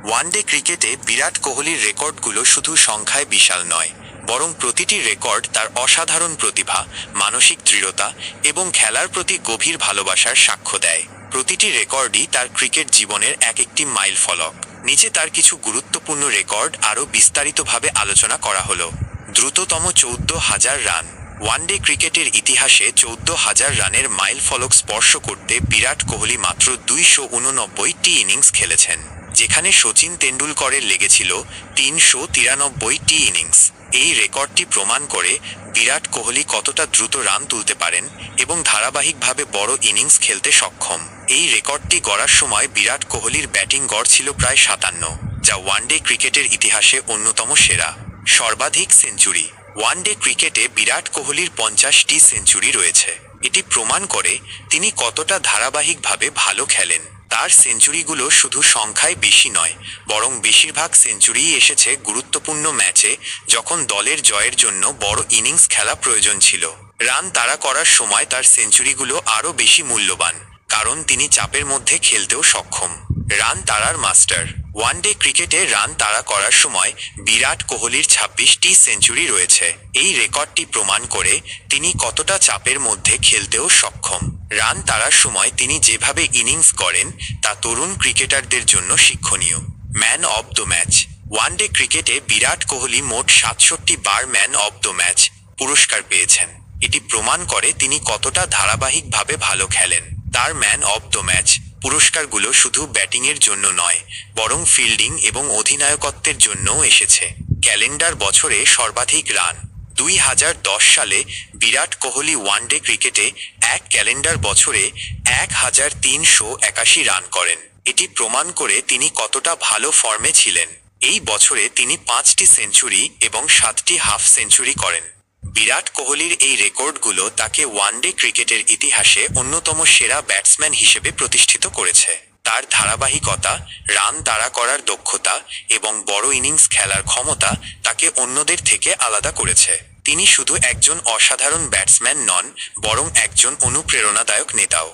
One day ক্রিকেটে বিরাট কোহলির রেকর্ডগুলো শুধু সংখ্যায় বিশাল নয়, বরং প্রতিটি রেকর্ড তার অসাধারণ প্রতিভা, মানসিক দৃঢ়তা এবং খেলার প্রতি গভীর ভালোবাসার সাক্ষ্য দেয়। প্রতিটি রেকর্ডই তার ক্রিকেট জীবনের এক একটি মাইল ফলক। নিচে তার কিছু গুরুত্বপূর্ণ রেকর্ড আরও বিস্তারিতভাবে আলোচনা করা হলো। দ্রুততম 14,000 রান। ওয়ানডে ক্রিকেটের ইতিহাসে 14,000 রানের মাইল ফলক স্পর্শ করতে বিরাট কোহলি মাত্র 289টি ইনিংস খেলেছেন, যেখানে সচিন তেন্ডুলকরের লেগেছিল 393টি ইনিংস। এই রেকর্ডটি প্রমাণ করে বিরাট কোহলি কতটা দ্রুত রান তুলতে পারেন এবং ধারাবাহিকভাবে বড় ইনিংস খেলতে সক্ষম। এই রেকর্ডটি গড়ার সময় বিরাট কোহলির ব্যাটিং গড় ছিল প্রায় 57, যা ওয়ানডে ক্রিকেটের ইতিহাসে অন্যতম সেরা। সর্বাধিক সেঞ্চুরি। ওয়ানডে ক্রিকেটে বিরাট কোহলির 50টি সেঞ্চুরি রয়েছে। এটি প্রমাণ করে তিনি কতটা ধারাবাহিকভাবে ভালো খেলেন। তার সেঞ্চুরিগুলো শুধু সংখ্যায় বেশি নয়, বরং বেশিরভাগ সেঞ্চুরিই এসেছে গুরুত্বপূর্ণ ম্যাচে, যখন দলের জয়ের জন্য বড় ইনিংস খেলা প্রয়োজন ছিল। রান তাড়া করার সময় তার সেঞ্চুরিগুলো আরও বেশি মূল্যবান, কারণ তিনি চাপের মধ্যে খেলতেও সক্ষম। রান তাড়ার মাস্টার। ওয়ানডে ক্রিকেটে রান তাড়া করার সময় বিরাট কোহলির 26টি সেঞ্চুরি রয়েছে। এই রেকর্ডটি প্রমাণ করে তিনি কতটা চাপের মধ্যে খেলতেও সক্ষম। রান তাড়ার সময় তিনি যেভাবে ইনিংস করেন তা তরুণ ক্রিকেটারদের জন্য শিক্ষণীয়। Man of the match. One day ক্রিকেটে বিরাট কোহলি মোট 67 বার ম্যান অব দ্য ম্যাচ পুরস্কার পেয়েছেন। এটি প্রমাণ করে তিনি কতটা ধারাবাহিকভাবে ভালো খেলেন। তার ম্যান অব দ্য ম্যাচ পুরস্কারগুলো শুধু ব্যাটিংয়ের জন্য নয়, বরং ফিল্ডিং এবং অধিনায়কত্বের জন্যও এসেছে। ক্যালেন্ডার বছরে সর্বাধিক রান। 2010 সালে বিরাট কোহলি ওয়ানডে ক্রিকেটে এক ক্যালেন্ডার বছরে 1381 রান করেন। এটি প্রমাণ করে তিনি কতটা ভালো ফর্মে ছিলেন। এই বছরে তিনি 5টি সেঞ্চুরি এবং 7টি হাফ সেঞ্চুরি করেন। বিরাট কোহলির এই রেকর্ডগুলো তাকে ওয়ানডে ক্রিকেটের ইতিহাসে অন্যতম সেরা ব্যাটসম্যান হিসেবে প্রতিষ্ঠিত করেছে। তার ধারাবাহিকতা, রান তাড়া করার দক্ষতা এবং বড় ইনিংস খেলার ক্ষমতা তাকে অন্যদের থেকে আলাদা করেছে। তিনি শুধু একজন অসাধারণ ব্যাটসম্যান নন, বরং একজন অনুপ্রেরণাদায়ক নেতাও।